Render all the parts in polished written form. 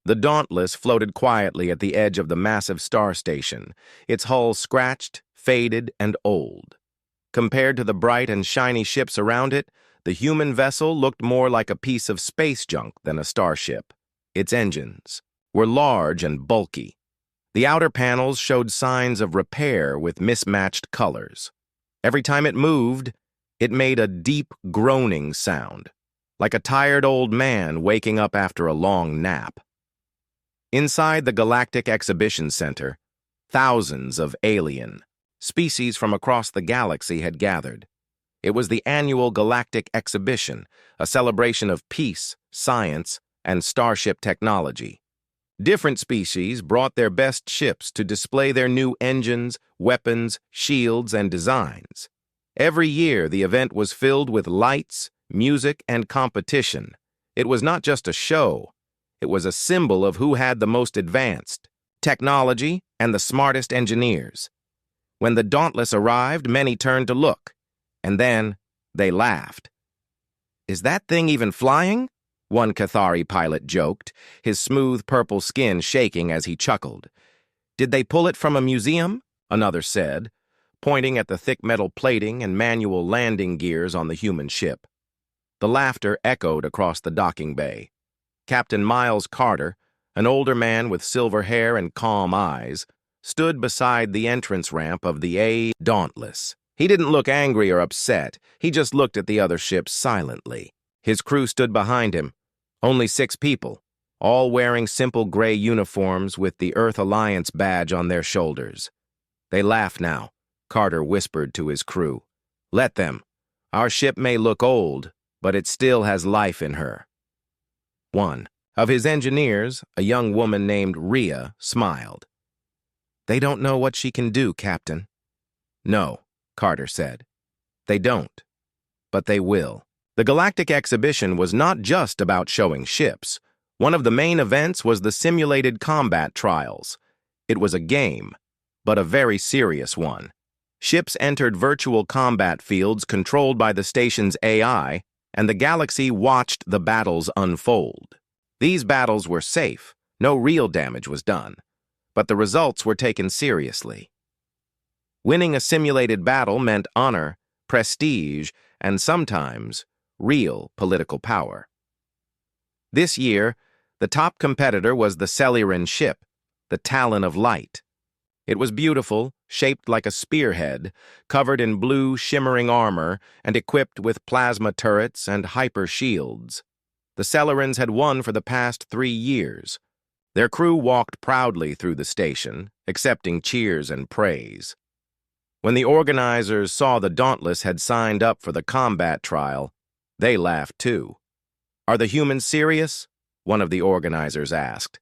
The Dauntless floated quietly at the edge of the massive star station, its hull scratched, faded, and old. Compared to the bright and shiny ships around it, the human vessel looked more like a piece of space junk than a starship. Its engines were large and bulky. The outer panels showed signs of repair with mismatched colors. Every time it moved, it made a deep groaning sound, like a tired old man waking up after a long nap. Inside the Galactic Exhibition Center, thousands of alien species from across the galaxy had gathered. It was the annual Galactic Exhibition, a celebration of peace, science, and starship technology. Different species brought their best ships to display their new engines, weapons, shields, and designs. Every year, the event was filled with lights, music, and competition. It was not just a show. It was a symbol of who had the most advanced technology and the smartest engineers. When the Dauntless arrived, many turned to look, and then they laughed. "Is that thing even flying?" one Cathari pilot joked, his smooth purple skin shaking as he chuckled. "Did they pull it from a museum?" another said, pointing at the thick metal plating and manual landing gears on the human ship. The laughter echoed across the docking bay. Captain Miles Carter, an older man with silver hair and calm eyes, stood beside the entrance ramp of the Dauntless. He didn't look angry or upset. He just looked at the other ships silently. His crew stood behind him, only 6 people, all wearing simple gray uniforms with the Earth Alliance badge on their shoulders. "They laugh now," Carter whispered to his crew. "Let them. Our ship may look old, but it still has life in her." One of his engineers, a young woman named Rhea, smiled. "They don't know what she can do, Captain." "No," Carter said. "They don't. But they will." The Galactic Exhibition was not just about showing ships. One of the main events was the simulated combat trials. It was a game, but a very serious one. Ships entered virtual combat fields controlled by the station's AI, and the galaxy watched the battles unfold. These battles were safe. No real damage was done, but the results were taken seriously. Winning a simulated battle meant honor, prestige, and sometimes real political power. This year, the top competitor was the Celiran ship, the Talon of Light. It was beautiful, shaped like a spearhead, covered in blue, shimmering armor, and equipped with plasma turrets and hyper shields. The Celerans had won for the past 3 years. Their crew walked proudly through the station, accepting cheers and praise. When the organizers saw the Dauntless had signed up for the combat trial, they laughed too. "Are the humans serious?" one of the organizers asked.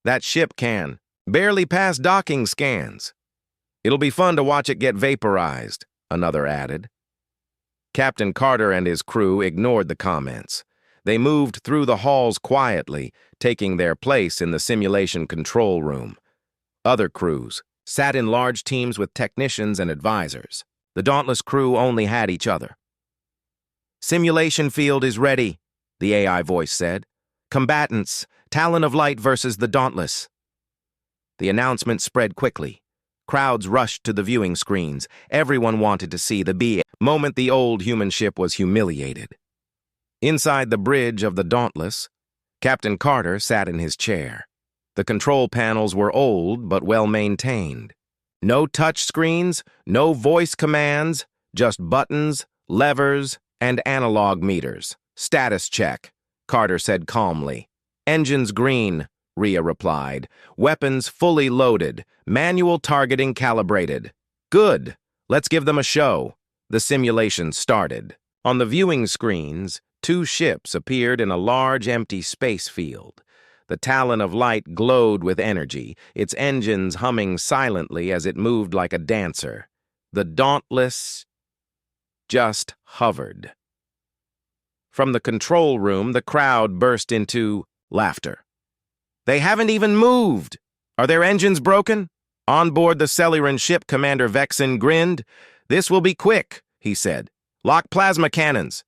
"That ship can barely pass docking scans. It'll be fun to watch it get vaporized," another added. Captain Carter and his crew ignored the comments. They moved through the halls quietly, taking their place in the simulation control room. Other crews sat in large teams with technicians and advisors. The Dauntless crew only had each other. "Simulation field is ready," the AI voice said. "Combatants, Talon of Light versus the Dauntless." The announcement spread quickly. Crowds rushed to the viewing screens. Everyone wanted to see the moment the old human ship was humiliated. Inside the bridge of the Dauntless, Captain Carter sat in his chair. The control panels were old but well-maintained. No touch screens, no voice commands, just buttons, levers, and analog meters. "Status check," Carter said calmly. "Engines green," Rhea replied. "Weapons fully loaded. Manual targeting calibrated." "Good. Let's give them a show." The simulation started. On the viewing screens, 2 ships appeared in a large empty space field. The Talon of Light glowed with energy, its engines humming silently as it moved like a dancer. The Dauntless just hovered. From the control room, the crowd burst into laughter. "They haven't even moved! Are their engines broken?" On board the Celiran ship, Commander Vexen grinned. "This will be quick," he said. "Lock plasma cannons."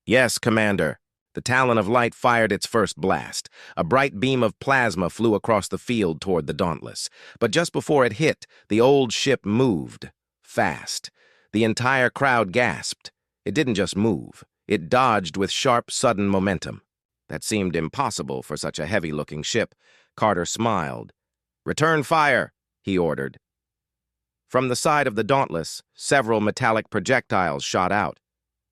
"Yes, Commander." The Talon of Light fired its first blast. A bright beam of plasma flew across the field toward the Dauntless. But just before it hit, the old ship moved. Fast. The entire crowd gasped. It didn't just move. It dodged with sharp, sudden momentum. That seemed impossible for such a heavy-looking ship. Carter smiled. "Return fire," he ordered. From the side of the Dauntless, several metallic projectiles shot out.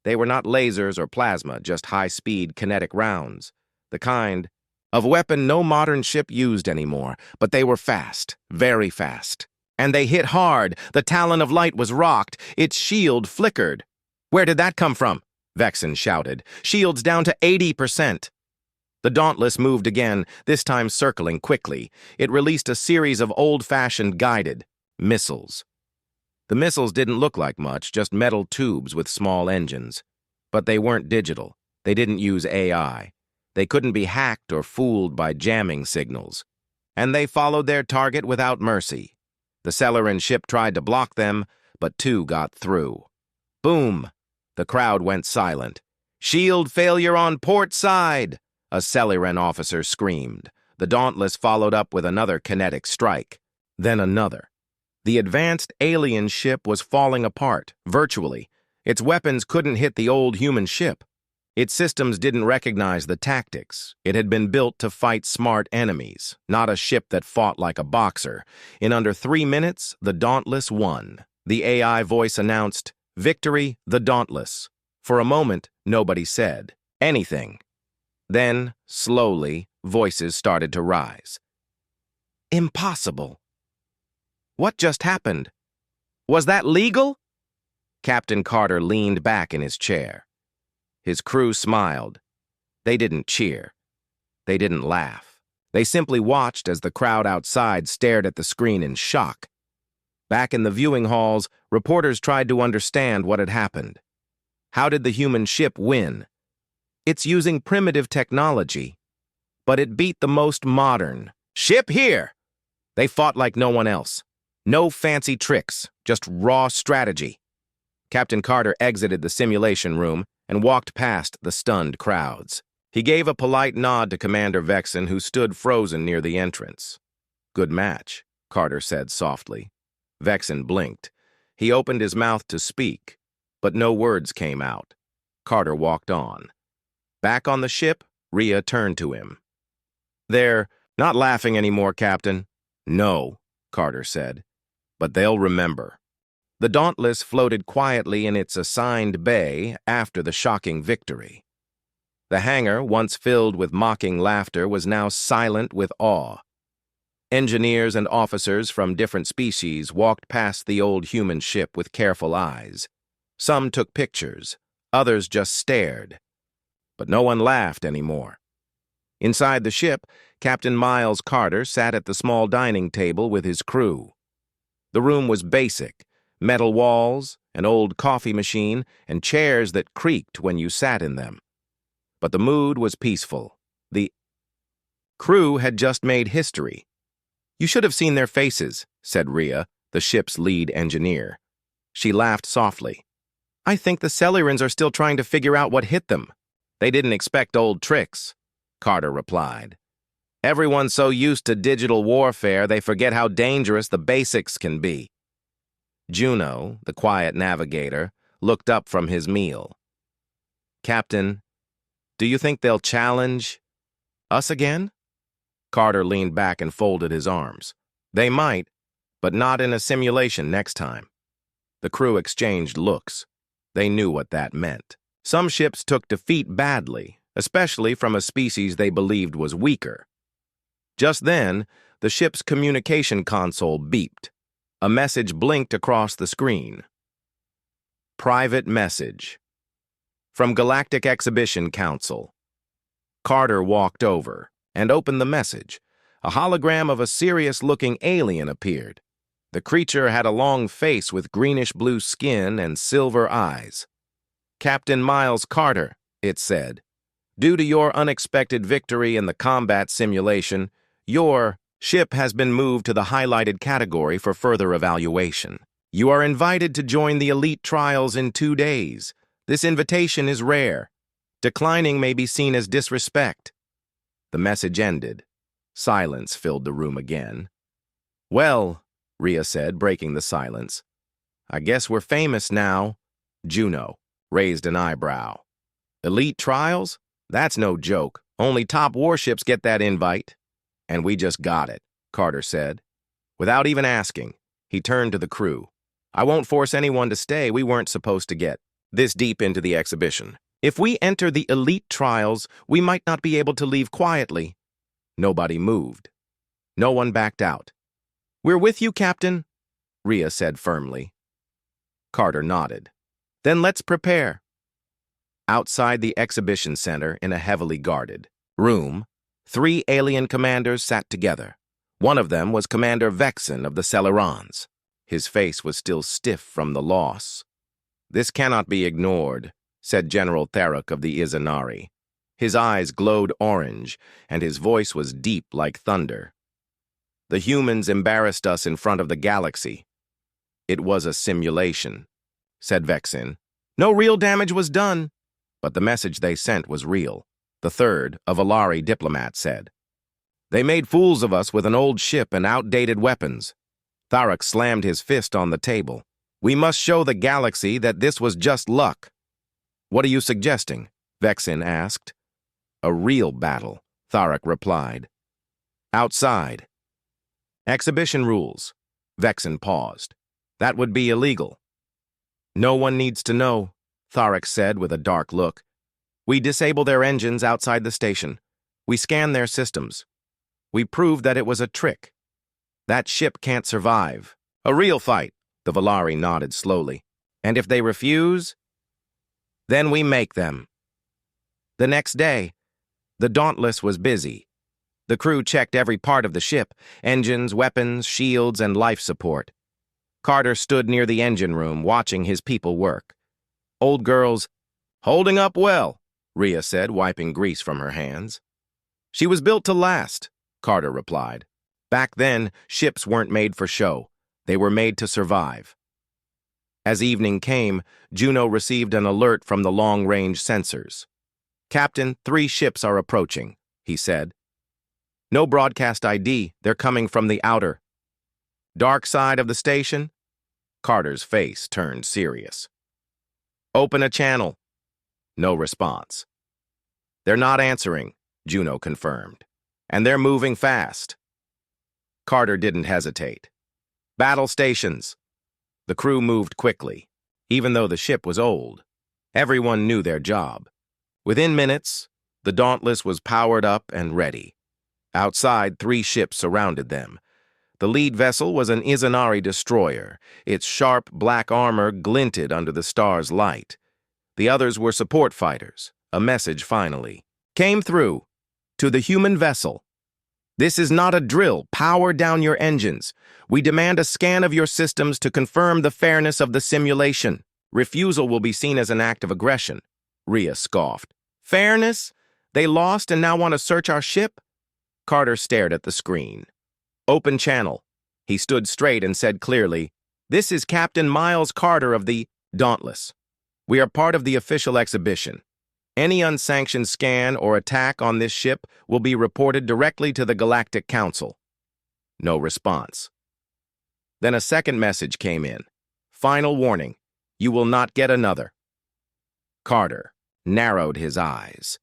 They were not lasers or plasma, just high-speed kinetic rounds. The kind of weapon no modern ship used anymore, but they were fast, very fast. And they hit hard. The Talon of Light was rocked. Its shield flickered. "Where did that come from?" Vexen shouted. "Shield's down to 80%. The Dauntless moved again, this time circling quickly. It released a series of old-fashioned guided missiles. The missiles didn't look like much, just metal tubes with small engines. But they weren't digital. They didn't use AI. They couldn't be hacked or fooled by jamming signals. And they followed their target without mercy. The Celerin ship tried to block them, but two got through. Boom! The crowd went silent. "Shield failure on port side!" a Celerin officer screamed. The Dauntless followed up with another kinetic strike. Then another. The advanced alien ship was falling apart, virtually. Its weapons couldn't hit the old human ship. Its systems didn't recognize the tactics. It had been built to fight smart enemies, not a ship that fought like a boxer. In under 3 minutes, the Dauntless won. The AI voice announced, "Victory, the Dauntless." For a moment, nobody said anything. Then, slowly, voices started to rise. "Impossible. What just happened? Was that legal?" Captain Carter leaned back in his chair. His crew smiled. They didn't cheer. They didn't laugh. They simply watched as the crowd outside stared at the screen in shock. Back in the viewing halls, reporters tried to understand what had happened. How did the human ship win? It's using primitive technology, but it beat the most modern. "Ship here!" They fought like no one else. No fancy tricks, just raw strategy. Captain Carter exited the simulation room and walked past the stunned crowds. He gave a polite nod to Commander Vexen, who stood frozen near the entrance. "Good match," Carter said softly. Vexen blinked. He opened his mouth to speak, but no words came out. Carter walked on. Back on the ship, Rhea turned to him. "They're not laughing anymore, Captain." "No," Carter said. "But they'll remember." The Dauntless floated quietly in its assigned bay after the shocking victory. The hangar, once filled with mocking laughter, was now silent with awe. Engineers and officers from different species walked past the old human ship with careful eyes. Some took pictures, others just stared. But no one laughed anymore. Inside the ship, Captain Miles Carter sat at the small dining table with his crew. The room was basic: metal walls, an old coffee machine, and chairs that creaked when you sat in them. But the mood was peaceful. The crew had just made history. "You should have seen their faces," said Rhea, the ship's lead engineer. She laughed softly. "I think the Celerins are still trying to figure out what hit them." "They didn't expect old tricks," Carter replied. "Everyone's so used to digital warfare, they forget how dangerous the basics can be." Juno, the quiet navigator, looked up from his meal. "Captain, do you think they'll challenge us again?" Carter leaned back and folded his arms. "They might, but not in a simulation next time." The crew exchanged looks. They knew what that meant. Some ships took defeat badly, especially from a species they believed was weaker. Just then, the ship's communication console beeped. A message blinked across the screen. Private message. From Galactic Exhibition Council. Carter walked over and opened the message. A hologram of a serious-looking alien appeared. The creature had a long face with greenish-blue skin and silver eyes. "Captain Miles Carter," it said. "Due to your unexpected victory in the combat simulation, your ship has been moved to the highlighted category for further evaluation. You are invited to join the elite trials in 2 days. This invitation is rare. Declining may be seen as disrespect. The message ended. Silence filled the room again. Well, Rhea said, breaking the silence. I guess we're famous now. Juno raised an eyebrow. Elite trials? That's no joke. Only top warships get that invite. And we just got it, Carter said. Without even asking, he turned to the crew. I won't force anyone to stay. We weren't supposed to get this deep into the exhibition. If we enter the elite trials, we might not be able to leave quietly. Nobody moved. No one backed out. We're with you, Captain, Rhea said firmly. Carter nodded. Then let's prepare. Outside the exhibition center, in a heavily guarded room, 3 alien commanders sat together. One of them was Commander Vexen of the Celerons. His face was still stiff from the loss. This cannot be ignored, said General Tharok of the Izanari. His eyes glowed orange, and his voice was deep like thunder. The humans embarrassed us in front of the galaxy. It was a simulation, said Vexen. No real damage was done, but the message they sent was real, the third, a Valari diplomat, said. They made fools of us with an old ship and outdated weapons. Tharok slammed his fist on the table. We must show the galaxy that this was just luck. What are you suggesting? Vexen asked. A real battle, Tharok replied. Outside. Exhibition rules. Vexen paused. That would be illegal. No one needs to know, Tharok said with a dark look. We disable their engines outside the station. We scan their systems. We prove that it was a trick. That ship can't survive. A real fight, the Valari nodded slowly. And if they refuse, then we make them. The next day, the Dauntless was busy. The crew checked every part of the ship, engines, weapons, shields, and life support. Carter stood near the engine room, watching his people work. Old girls, holding up well, Rhea said, wiping grease from her hands. She was built to last, Carter replied. Back then, ships weren't made for show. They were made to survive. As evening came, Juno received an alert from the long-range sensors. Captain, 3 ships are approaching, he said. No broadcast ID. They're coming from the outer. Dark side of the station? Carter's face turned serious. Open a channel. No response. They're not answering, Juno confirmed. And they're moving fast. Carter didn't hesitate. Battle stations. The crew moved quickly, even though the ship was old. Everyone knew their job. Within minutes, the Dauntless was powered up and ready. Outside, 3 ships surrounded them. The lead vessel was an Izanari destroyer. Its sharp black armor glinted under the star's light. The others were support fighters. A message finally came through. To the human vessel. This is not a drill. Power down your engines. We demand a scan of your systems to confirm the fairness of the simulation. Refusal will be seen as an act of aggression. Rhea scoffed. Fairness? They lost and now want to search our ship? Carter stared at the screen. Open channel. He stood straight and said clearly, This is Captain Miles Carter of the Dauntless. We are part of the official exhibition. Any unsanctioned scan or attack on this ship will be reported directly to the Galactic Council. No response. Then a second message came in. Final warning. You will not get another. Carter narrowed his eyes.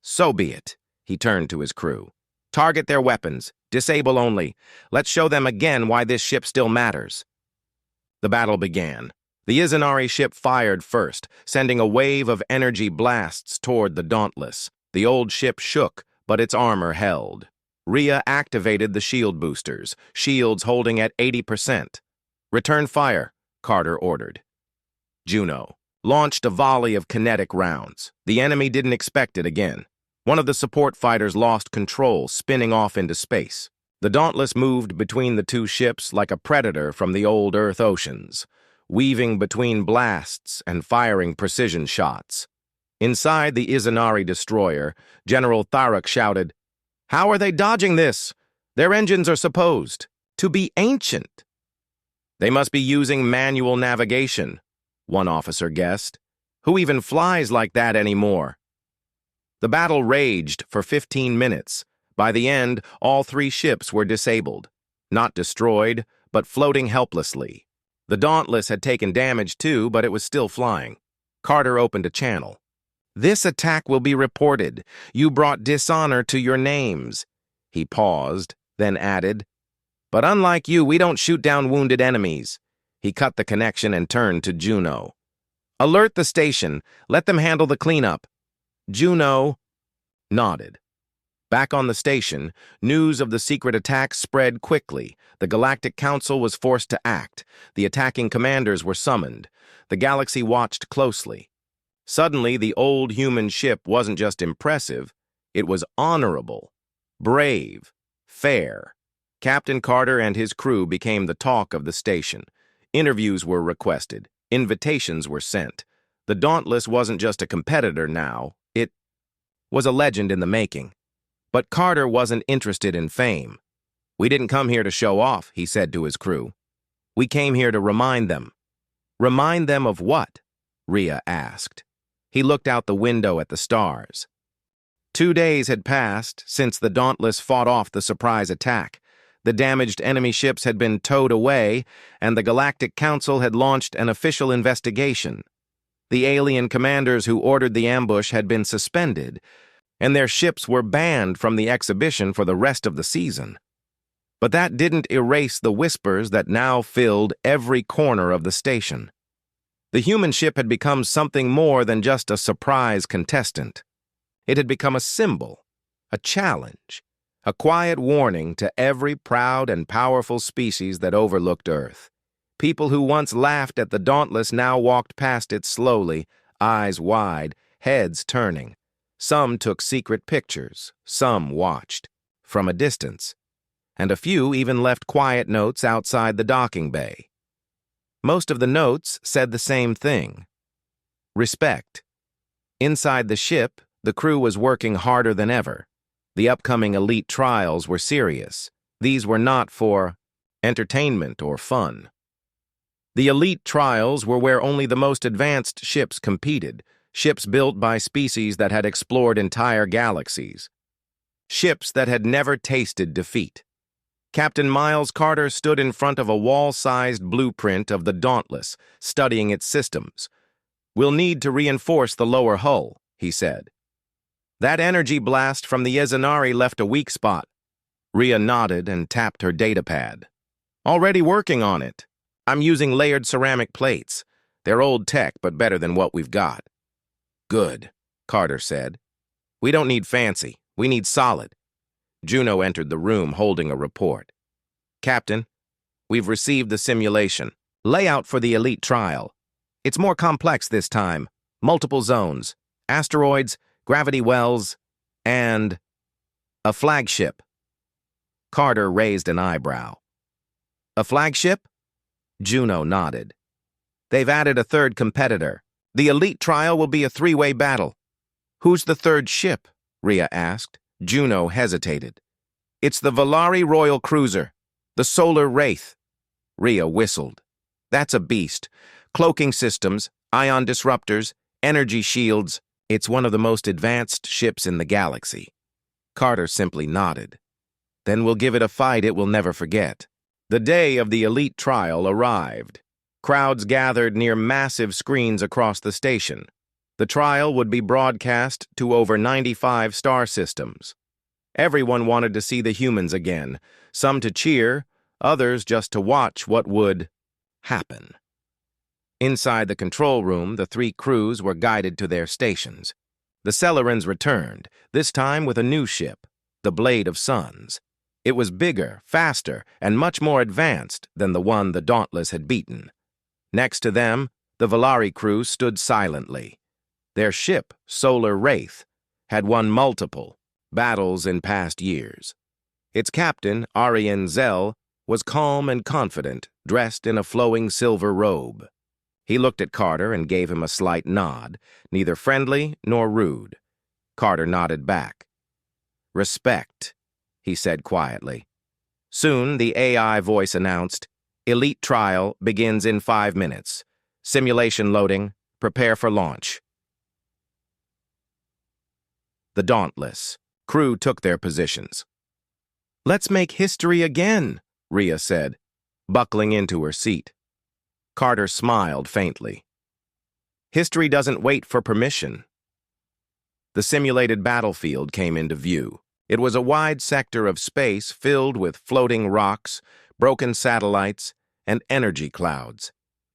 So be it. He turned to his crew. Target their weapons. Disable only. Let's show them again why this ship still matters. The battle began. The Izanari ship fired first, sending a wave of energy blasts toward the Dauntless. The old ship shook, but its armor held. Rhea activated the shield boosters, shields holding at 80%. Return fire, Carter ordered. Juno launched a volley of kinetic rounds. The enemy didn't expect it again. One of the support fighters lost control, spinning off into space. The Dauntless moved between the 2 ships like a predator from the old Earth oceans, weaving between blasts and firing precision shots. Inside the Izanari destroyer, General Tharok shouted, How are they dodging this? Their engines are supposed to be ancient. They must be using manual navigation, one officer guessed. Who even flies like that anymore? The battle raged for 15 minutes. By the end, all 3 ships were disabled. Not destroyed, but floating helplessly. The Dauntless had taken damage too, but it was still flying. Carter opened a channel. "This attack will be reported. You brought dishonor to your names." He paused, then added, "But unlike you, we don't shoot down wounded enemies." He cut the connection and turned to Juno. "Alert the station. Let them handle the cleanup." Juno nodded. Back on the station, news of the secret attack spread quickly. The Galactic Council was forced to act. The attacking commanders were summoned. The galaxy watched closely. Suddenly, the old human ship wasn't just impressive, it was honorable, brave, fair. Captain Carter and his crew became the talk of the station. Interviews were requested. Invitations were sent. The Dauntless wasn't just a competitor now, it was a legend in the making. But Carter wasn't interested in fame. "We didn't come here to show off," he said to his crew. "We came here to remind them." "Remind them of what?" Rhea asked. He looked out the window at the stars. 2 days had passed since the Dauntless fought off the surprise attack. The damaged enemy ships had been towed away, and the Galactic Council had launched an official investigation. The alien commanders who ordered the ambush had been suspended, and their ships were banned from the exhibition for the rest of the season. But that didn't erase the whispers that now filled every corner of the station. The human ship had become something more than just a surprise contestant. It had become a symbol, a challenge, a quiet warning to every proud and powerful species that overlooked Earth. People who once laughed at the Dauntless now walked past it slowly, eyes wide, heads turning. Some took secret pictures, some watched, from a distance, and a few even left quiet notes outside the docking bay. Most of the notes said the same thing: respect. Inside the ship, the crew was working harder than ever. The upcoming elite trials were serious. These were not for entertainment or fun. The elite trials were where only the most advanced ships competed, ships built by species that had explored entire galaxies. Ships that had never tasted defeat. Captain Miles Carter stood in front of a wall-sized blueprint of the Dauntless, studying its systems. "We'll need to reinforce the lower hull," he said. "That energy blast from the Izanari left a weak spot." Rhea nodded and tapped her datapad. "Already working on it. I'm using layered ceramic plates. They're old tech, but better than what we've got." "Good," Carter said. "We don't need fancy. We need solid." Juno entered the room holding a report. "Captain, we've received the simulation. Layout for the elite trial. It's more complex this time. Multiple zones, asteroids, gravity wells, and a flagship." Carter raised an eyebrow. "A flagship?" Juno nodded. "They've added a third competitor. The elite trial will be a 3-way battle." "Who's the third ship?" Rhea asked. Juno hesitated. "It's the Valari Royal Cruiser, the Solar Wraith." Rhea whistled. "That's a beast. Cloaking systems, ion disruptors, energy shields. It's one of the most advanced ships in the galaxy." Carter simply nodded. "Then we'll give it a fight it will never forget." The day of the elite trial arrived. Crowds gathered near massive screens across the station. The trial would be broadcast to over 95 star systems. Everyone wanted to see the humans again, some to cheer, others just to watch what would happen. Inside the control room, the 3 crews were guided to their stations. The Celerans returned, this time with a new ship, the Blade of Suns. It was bigger, faster, and much more advanced than the one the Dauntless had beaten. Next to them, the Valari crew stood silently. Their ship, Solar Wraith, had won multiple battles in past years. Its captain, Arian Zell, was calm and confident, dressed in a flowing silver robe. He looked at Carter and gave him a slight nod, neither friendly nor rude. Carter nodded back. "Respect," he said quietly. Soon, the AI voice announced, "Elite trial begins in 5 minutes. Simulation loading. Prepare for launch. The Dauntless. Crew took their positions. Let's make history again, Rhea said, buckling into her seat. Carter smiled faintly. History doesn't wait for permission. The simulated battlefield came into view. It was a wide sector of space filled with floating rocks, broken satellites, and energy clouds.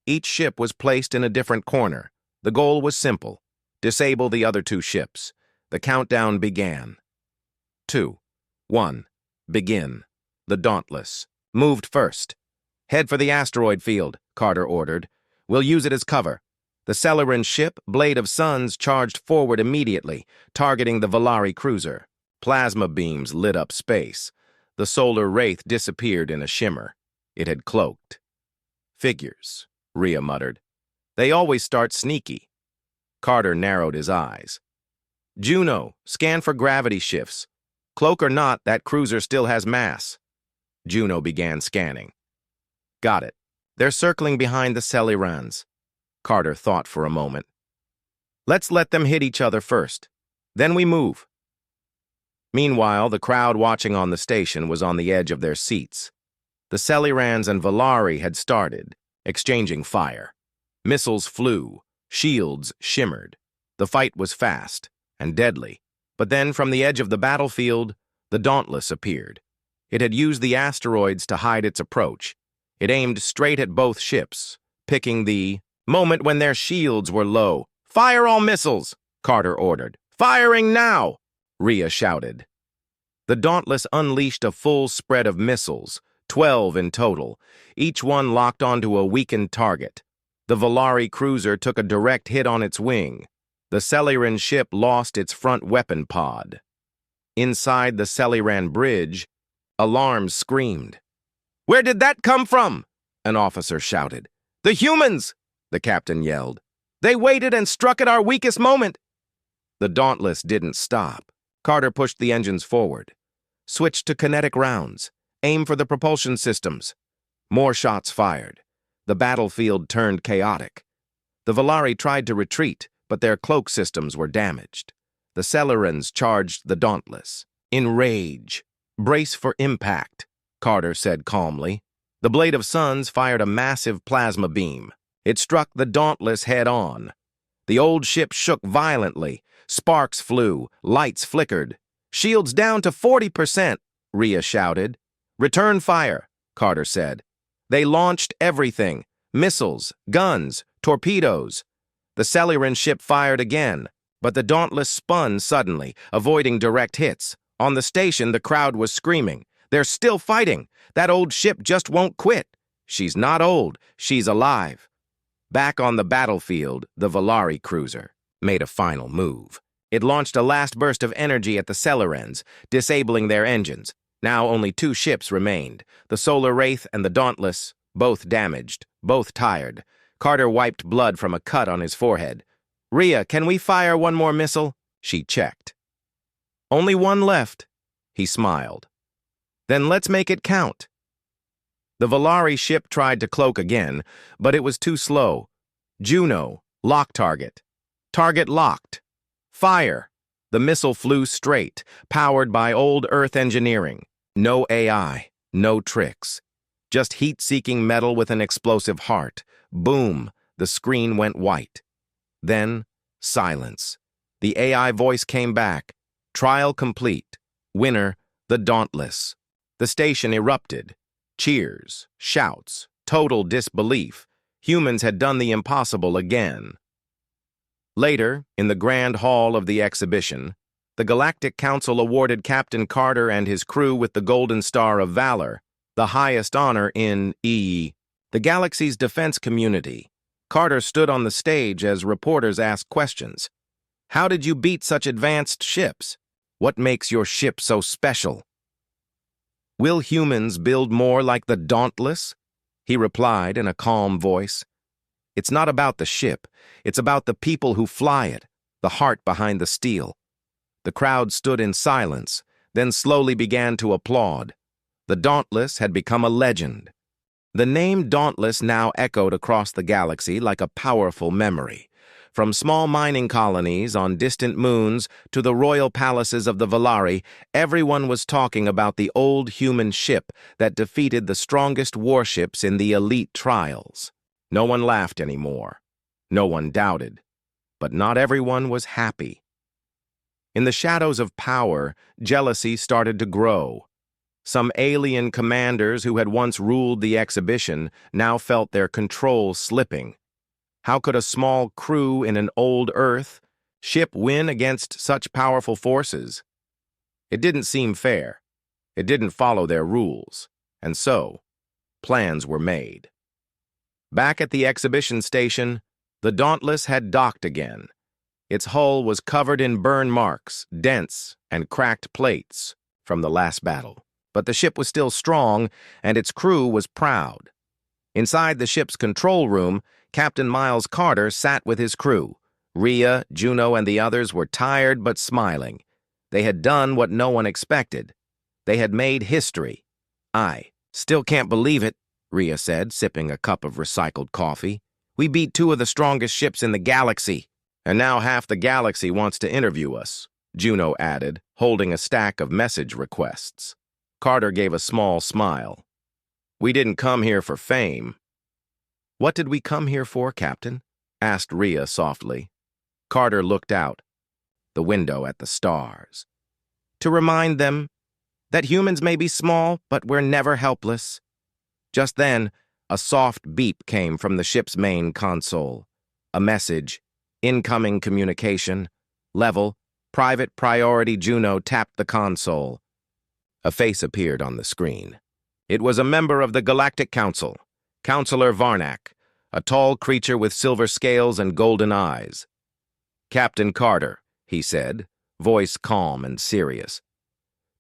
Each ship was placed in a different corner. The goal was simple: disable the other two ships. The countdown began. 2, 1, begin. The Dauntless moved first. Head for the asteroid field, Carter ordered. We'll use it as cover. The Celeran ship, Blade of Suns, charged forward immediately, targeting the Valari cruiser. Plasma beams lit up space. The solar wraith disappeared in a shimmer. It had cloaked. Figures, Rhea muttered. They always start sneaky. Carter narrowed his eyes. Juno, scan for gravity shifts. Cloak or not, that cruiser still has mass. Juno began scanning. Got it. They're circling behind the Celerans. Carter thought for a moment. Let's let them hit each other first. Then we move. Meanwhile, the crowd watching on the station was on the edge of their seats. The Celerans and Valari had started, exchanging fire. Missiles flew, shields shimmered. The fight was fast and deadly. But then, from the edge of the battlefield, the Dauntless appeared. It had used the asteroids to hide its approach. It aimed straight at both ships, picking the moment when their shields were low. Fire all missiles, Carter ordered. Firing now, Rhea shouted. The Dauntless unleashed a full spread of missiles, 12 in total, each one locked onto a weakened target. The Valari cruiser took a direct hit on its wing. The Celeran ship lost its front weapon pod. Inside the Celeran bridge, alarms screamed. Where did that come from? An officer shouted. The humans, the captain yelled. They waited and struck at our weakest moment. The Dauntless didn't stop. Carter pushed the engines forward. Switched to kinetic rounds. Aim for the propulsion systems. More shots fired. The battlefield turned chaotic. The Valari tried to retreat, but their cloak systems were damaged. The Celerans charged the Dauntless. In rage. Brace for impact, Carter said calmly. The Blade of Suns fired a massive plasma beam. It struck the Dauntless head-on. The old ship shook violently. Sparks flew. Lights flickered. Shields down to 40%, Rhea shouted. Return fire, Carter said. They launched everything. Missiles, guns, torpedoes. The Celeran ship fired again, but the Dauntless spun suddenly, avoiding direct hits. On the station, the crowd was screaming. They're still fighting. That old ship just won't quit. She's not old. She's alive. Back on the battlefield, the Valari cruiser made a final move. It launched a last burst of energy at the Celerans, disabling their engines. Now only 2 ships remained, the Solar Wraith and the Dauntless, both damaged, both tired. Carter wiped blood from a cut on his forehead. Rhea, can we fire one more missile? She checked. Only one left. He smiled. Then let's make it count. The Valari ship tried to cloak again, but it was too slow. Juno, lock target. Target locked. Fire. The missile flew straight, powered by old Earth engineering. No AI, no tricks. Just heat-seeking metal with an explosive heart. Boom, the screen went white. Then, silence. The AI voice came back. Trial complete. Winner, the Dauntless. The station erupted. Cheers, shouts, total disbelief. Humans had done the impossible again. Later, in the grand hall of the exhibition, the Galactic Council awarded Captain Carter and his crew with the Golden Star of Valor, the highest honor in the galaxy's defense community. Carter stood on the stage as reporters asked questions. How did you beat such advanced ships? What makes your ship so special? Will humans build more like the Dauntless? He replied in a calm voice. It's not about the ship. It's about the people who fly it, the heart behind the steel. The crowd stood in silence, then slowly began to applaud. The Dauntless had become a legend. The name Dauntless now echoed across the galaxy like a powerful memory. From small mining colonies on distant moons to the royal palaces of the Valari, everyone was talking about the old human ship that defeated the strongest warships in the elite trials. No one laughed anymore. No one doubted. But not everyone was happy. In the shadows of power, jealousy started to grow. Some alien commanders who had once ruled the exhibition now felt their control slipping. How could a small crew in an old Earth ship win against such powerful forces? It didn't seem fair. It didn't follow their rules. And so, plans were made. Back at the exhibition station, the Dauntless had docked again. Its hull was covered in burn marks, dents, and cracked plates from the last battle. But the ship was still strong, and its crew was proud. Inside the ship's control room, Captain Miles Carter sat with his crew. Rhea, Juno, and the others were tired but smiling. They had done what no one expected. They had made history. "I still can't believe it," Rhea said, sipping a cup of recycled coffee. "We beat two of the strongest ships in the galaxy. And now half the galaxy wants to interview us," Juno added, holding a stack of message requests. Carter gave a small smile. "We didn't come here for fame." "What did we come here for, Captain?" asked Rhea softly. Carter looked out the window at the stars. "To remind them that humans may be small, but we're never helpless." Just then, a soft beep came from the ship's main console. A message, "Incoming communication, level, private priority." Juno tapped the console. A face appeared on the screen. It was a member of the Galactic Council, Counselor Varnak, a tall creature with silver scales and golden eyes. "Captain Carter," he said, voice calm and serious.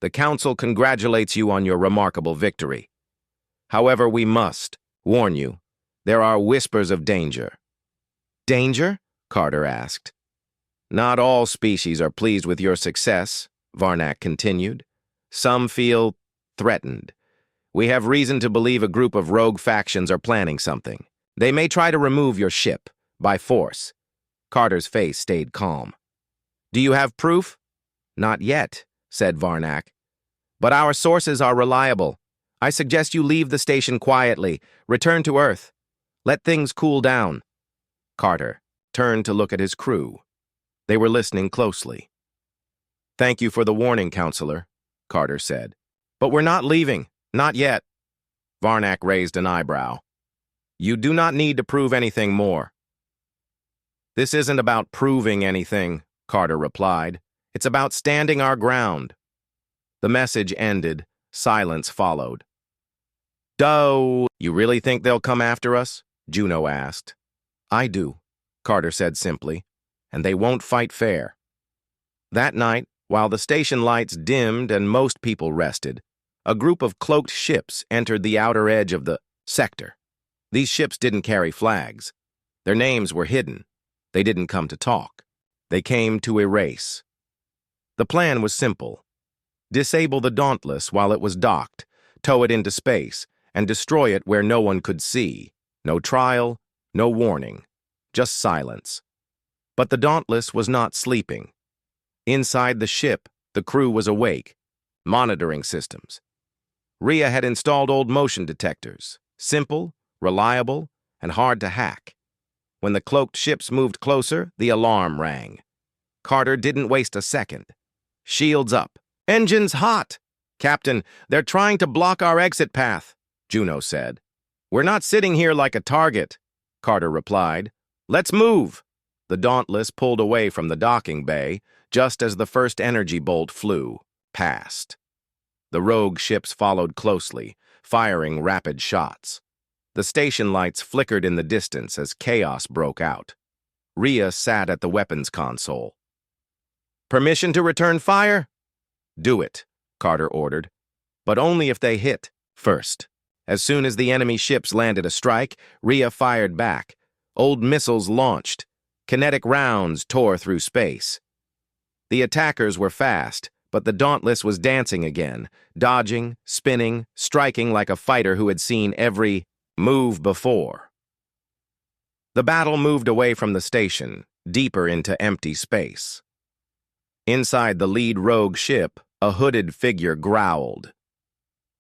"The Council congratulates you on your remarkable victory. However, we must warn you, there are whispers of danger." "Danger?" Carter asked. "Not all species are pleased with your success," Varnak continued. "Some feel threatened. We have reason to believe a group of rogue factions are planning something. They may try to remove your ship, by force." Carter's face stayed calm. "Do you have proof?" "Not yet," said Varnak. "But our sources are reliable. I suggest you leave the station quietly, return to Earth. Let things cool down." Carter turned to look at his crew. They were listening closely. "Thank you for the warning, Counselor," Carter said. "But we're not leaving. Not yet." Varnak raised an eyebrow. "You do not need to prove anything more." "This isn't about proving anything," Carter replied. "It's about standing our ground." The message ended. Silence followed. "Do you really think they'll come after us?" Juno asked. "I do," Carter said simply, "and they won't fight fair." That night, while the station lights dimmed and most people rested, a group of cloaked ships entered the outer edge of the sector. These ships didn't carry flags. Their names were hidden. They didn't come to talk. They came to erase. The plan was simple. Disable the Dauntless while it was docked, tow it into space, and destroy it where no one could see. No trial, no warning, just silence. But the Dauntless was not sleeping. Inside the ship, the crew was awake, monitoring systems. Rhea had installed old motion detectors, simple, reliable, and hard to hack. When the cloaked ships moved closer, the alarm rang. Carter didn't waste a second. "Shields up. Engines hot!" "Captain, they're trying to block our exit path," Juno said. "We're not sitting here like a target," Carter replied. "Let's move." The Dauntless pulled away from the docking bay just as the first energy bolt flew past. The rogue ships followed closely, firing rapid shots. The station lights flickered in the distance as chaos broke out. Rhea sat at the weapons console. "Permission to return fire?" "Do it," Carter ordered. "But only if they hit first." As soon as the enemy ships landed a strike, Rhea fired back. Old missiles launched. Kinetic rounds tore through space. The attackers were fast, but the Dauntless was dancing again, dodging, spinning, striking like a fighter who had seen every move before. The battle moved away from the station, deeper into empty space. Inside the lead rogue ship, a hooded figure growled.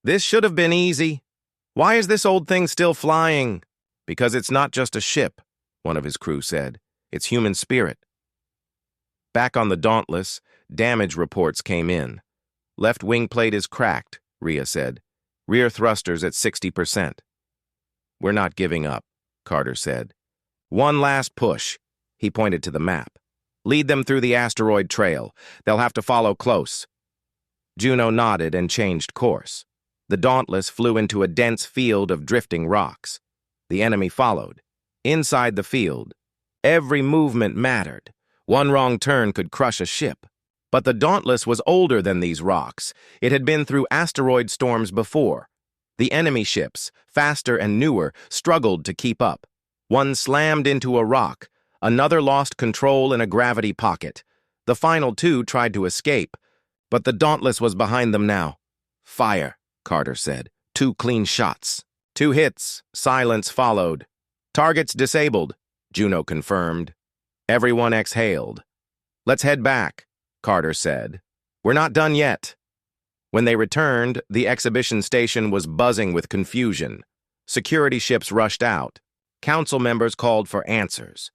"This should have been easy. Why is this old thing still flying?" "Because it's not just a ship," one of his crew said. "It's human spirit." Back on the Dauntless, damage reports came in. "Left wing plate is cracked," Rhea said. "Rear thrusters at 60%. "We're not giving up," Carter said. "One last push." He pointed to the map. "Lead them through the asteroid trail. They'll have to follow close." Juno nodded and changed course. The Dauntless flew into a dense field of drifting rocks. The enemy followed. Inside the field, every movement mattered. One wrong turn could crush a ship. But the Dauntless was older than these rocks. It had been through asteroid storms before. The enemy ships, faster and newer, struggled to keep up. One slammed into a rock. Another lost control in a gravity pocket. The final two tried to escape, but the Dauntless was behind them now. "Fire," Carter said. "2 clean shots." 2 hits. Silence followed. "Targets disabled," Juno confirmed. Everyone exhaled. "Let's head back," Carter said. "We're not done yet." When they returned, the exhibition station was buzzing with confusion. Security ships rushed out. Council members called for answers.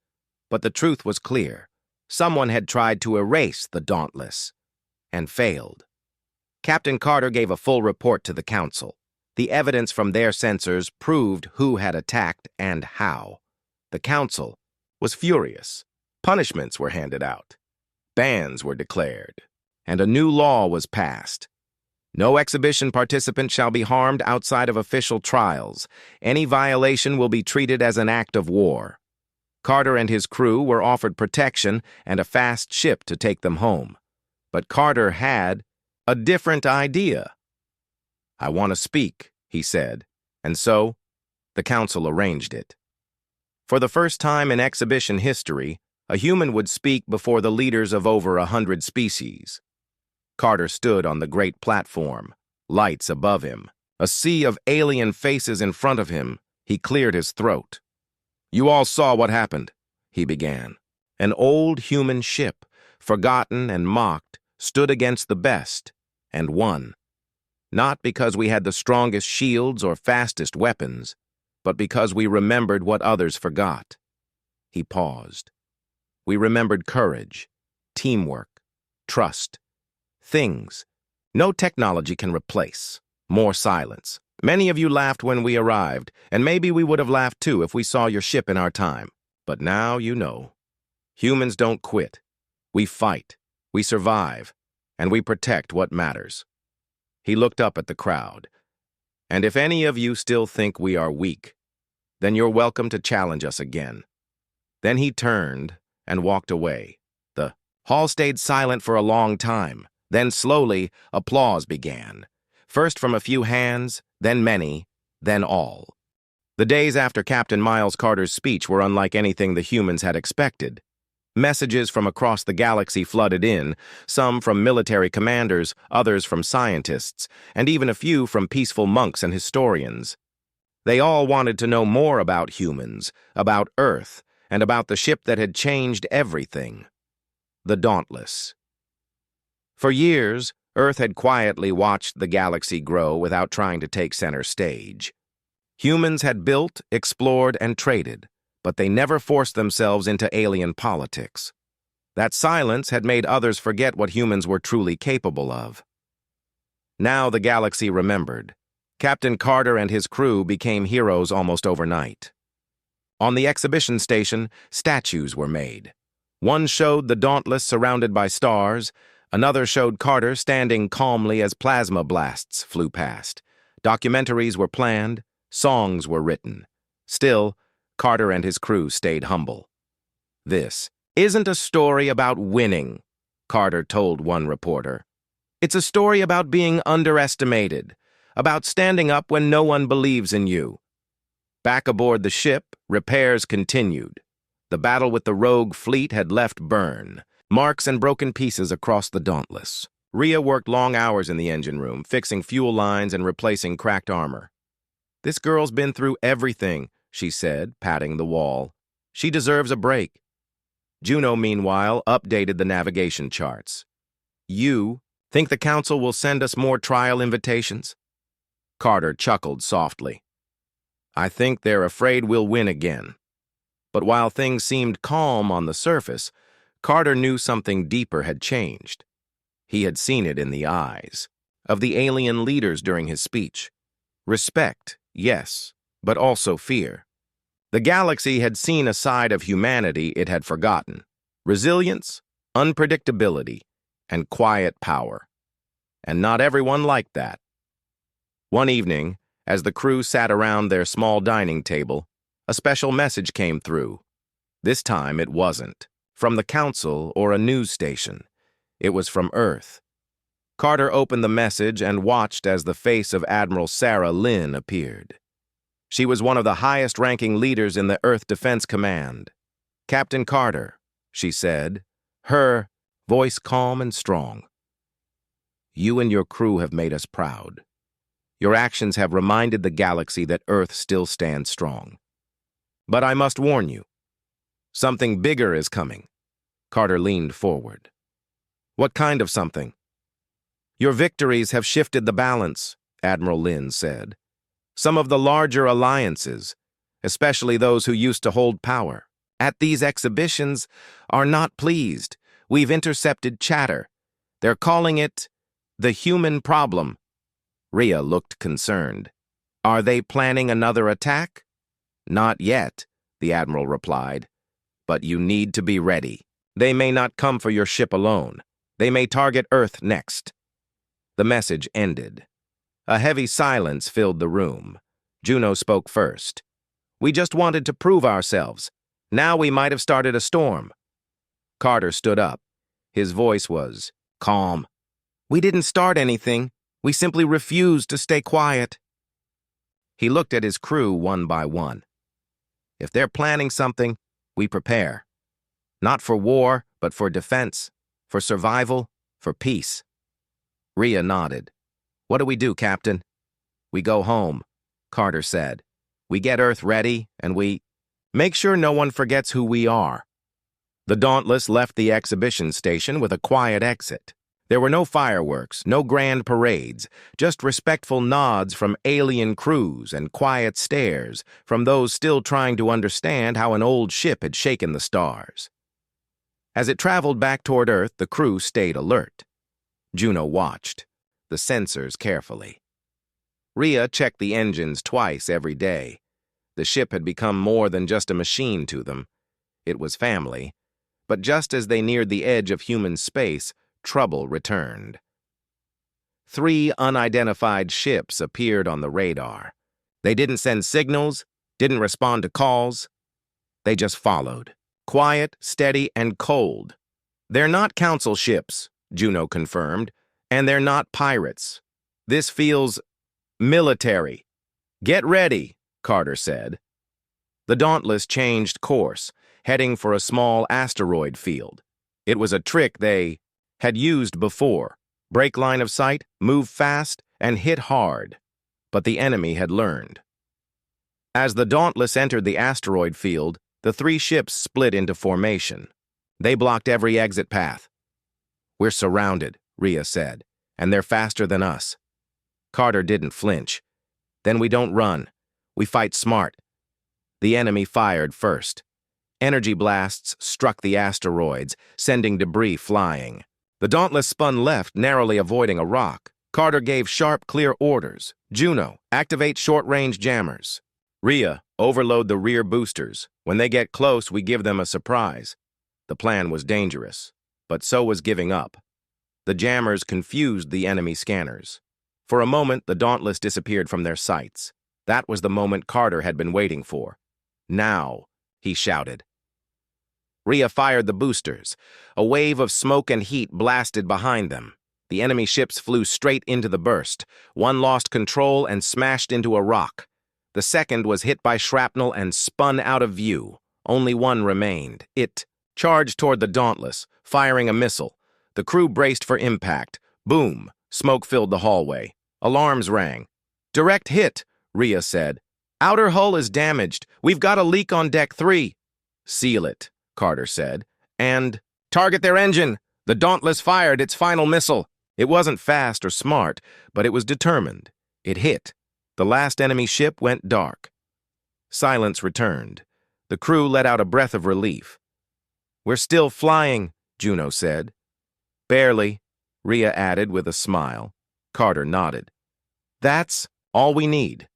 But the truth was clear. Someone had tried to erase the Dauntless and failed. Captain Carter gave a full report to the council. The evidence from their sensors proved who had attacked and how. The council was furious. Punishments were handed out. Bans were declared. And a new law was passed. No exhibition participant shall be harmed outside of official trials. Any violation will be treated as an act of war. Carter and his crew were offered protection and a fast ship to take them home. But Carter had a different idea. "I want to speak," he said, and so the council arranged it. For the first time in exhibition history, a human would speak before the leaders of over 100 species. Carter stood on the great platform, lights above him, a sea of alien faces in front of him. He cleared his throat. "You all saw what happened," he began. An old human ship, forgotten and mocked, stood against the best, and won. Not because we had the strongest shields or fastest weapons, but because we remembered what others forgot. He paused. We remembered courage, teamwork, trust. Things no technology can replace. More silence. Many of you laughed when we arrived, and maybe we would have laughed too if we saw your ship in our time. But now you know. Humans don't quit. We fight, we survive, and we protect what matters. He looked up at the crowd. "And if any of you still think we are weak, then you're welcome to challenge us again." Then he turned and walked away. The hall stayed silent for a long time. Then slowly, applause began. First from a few hands, then many, then all. The days after Captain Miles Carter's speech were unlike anything the humans had expected. Messages from across the galaxy flooded in, some from military commanders, others from scientists, and even a few from peaceful monks and historians. They all wanted to know more about humans, about Earth, and about the ship that had changed everything. The Dauntless. For years, Earth had quietly watched the galaxy grow without trying to take center stage. Humans had built, explored, and traded, but they never forced themselves into alien politics. That silence had made others forget what humans were truly capable of. Now the galaxy remembered. Captain Carter and his crew became heroes almost overnight. On the exhibition station, statues were made. One showed the Dauntless surrounded by stars. Another showed Carter standing calmly as plasma blasts flew past. Documentaries were planned. Songs were written. Still, Carter and his crew stayed humble. "This isn't a story about winning," Carter told one reporter. "It's a story about being underestimated, about standing up when no one believes in you." Back aboard the ship, repairs continued. The battle with the rogue fleet had left burn, marks and broken pieces across the Dauntless. Rhea worked long hours in the engine room, fixing fuel lines and replacing cracked armor. "This girl's been through everything," she said, patting the wall. "She deserves a break." Juno, meanwhile, updated the navigation charts. You think the council will send us more trial invitations? Carter chuckled softly. I think they're afraid we'll win again. But while things seemed calm on the surface, Carter knew something deeper had changed. He had seen it in the eyes of the alien leaders during his speech. Respect, yes, but also fear. The galaxy had seen a side of humanity it had forgotten: resilience, unpredictability, and quiet power. And not everyone liked that. One evening, as the crew sat around their small dining table, a special message came through. This time it wasn't from the council or a news station. It was from Earth. Carter opened the message and watched as the face of Admiral Sarah Lynn appeared. She was one of the highest-ranking leaders in the Earth Defense Command. Captain Carter, she said, her voice calm and strong. You and your crew have made us proud. Your actions have reminded the galaxy that Earth still stands strong. But I must warn you, something bigger is coming. Carter leaned forward. What kind of something? Your victories have shifted the balance, Admiral Lynn said. Some of the larger alliances, especially those who used to hold power, at these exhibitions, are not pleased. We've intercepted chatter. They're calling it the human problem. Rhea looked concerned. Are they planning another attack? Not yet, the Admiral replied. But you need to be ready. They may not come for your ship alone. They may target Earth next. The message ended. A heavy silence filled the room. Juno spoke first. We just wanted to prove ourselves. Now we might have started a storm. Carter stood up. His voice was calm. We didn't start anything. We simply refused to stay quiet. He looked at his crew one by one. If they're planning something, we prepare. Not for war, but for defense, for survival, for peace. Rhea nodded. What do we do, Captain? We go home, Carter said. We get Earth ready, and we make sure no one forgets who we are. The Dauntless left the exhibition station with a quiet exit. There were no fireworks, no grand parades, just respectful nods from alien crews and quiet stares from those still trying to understand how an old ship had shaken the stars. As it traveled back toward Earth, the crew stayed alert. Juno watched, the sensors carefully. Rhea checked the engines twice every day. The ship had become more than just a machine to them. It was family. But just as they neared the edge of human space, trouble returned. 3 unidentified ships appeared on the radar. They didn't send signals, didn't respond to calls. They just followed, quiet, steady, and cold. They're not council ships, Juno confirmed, and they're not pirates. This feels military. Get ready, Carter said. The Dauntless changed course, heading for a small asteroid field. It was a trick they had used before. Break line of sight, move fast, and hit hard. But the enemy had learned. As the Dauntless entered the asteroid field, the 3 ships split into formation. They blocked every exit path. We're surrounded, Rhea said, and they're faster than us. Carter didn't flinch. Then we don't run. We fight smart. The enemy fired first. Energy blasts struck the asteroids, sending debris flying. The Dauntless spun left, narrowly avoiding a rock. Carter gave sharp, clear orders. Juno, activate short-range jammers. Rhea, overload the rear boosters. When they get close, we give them a surprise. The plan was dangerous, but so was giving up. The jammers confused the enemy scanners. For a moment, the Dauntless disappeared from their sights. That was the moment Carter had been waiting for. Now, he shouted. Rhea fired the boosters. A wave of smoke and heat blasted behind them. The enemy ships flew straight into the burst. One lost control and smashed into a rock. The second was hit by shrapnel and spun out of view. Only one remained. It charged toward the Dauntless, firing a missile. The crew braced for impact. Boom! Smoke filled the hallway. Alarms rang. Direct hit, Rhea said. Outer hull is damaged. We've got a leak on deck 3. Seal it, Carter said. And, "Target their engine! The Dauntless fired its final missile." It wasn't fast or smart, but it was determined. It hit. The last enemy ship went dark. Silence returned. The crew let out a breath of relief. "We're still flying," Juno said. "Barely," Rhea added with a smile. Carter nodded. "That's all we need."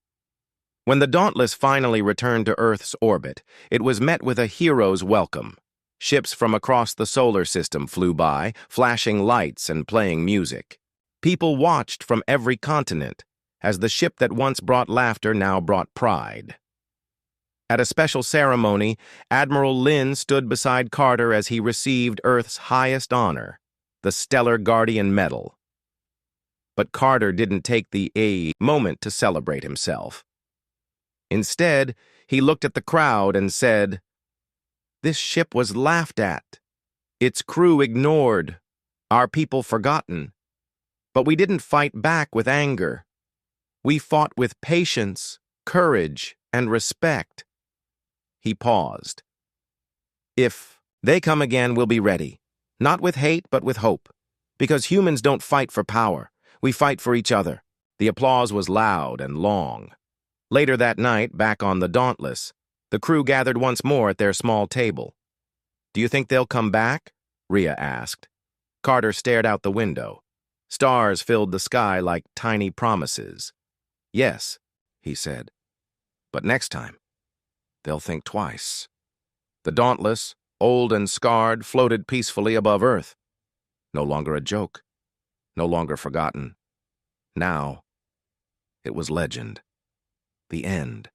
When the Dauntless finally returned to Earth's orbit, it was met with a hero's welcome. Ships from across the solar system flew by, flashing lights and playing music. People watched from every continent, as the ship that once brought laughter now brought pride. At a special ceremony, Admiral Lynn stood beside Carter as he received Earth's highest honor, the Stellar Guardian Medal. But Carter didn't take the moment to celebrate himself. Instead, he looked at the crowd and said, "This ship was laughed at, its crew ignored, our people forgotten. But we didn't fight back with anger. We fought with patience, courage, and respect." He paused. "If they come again, we'll be ready. Not with hate, but with hope. Because humans don't fight for power. We fight for each other." The applause was loud and long. Later that night, back on the Dauntless, the crew gathered once more at their small table. "Do you think they'll come back?" Rhea asked. Carter stared out the window. Stars filled the sky like tiny promises. "Yes," he said. "But next time, they'll think twice." The Dauntless, old and scarred, floated peacefully above Earth. No longer a joke. No longer forgotten. Now, it was legend. The end.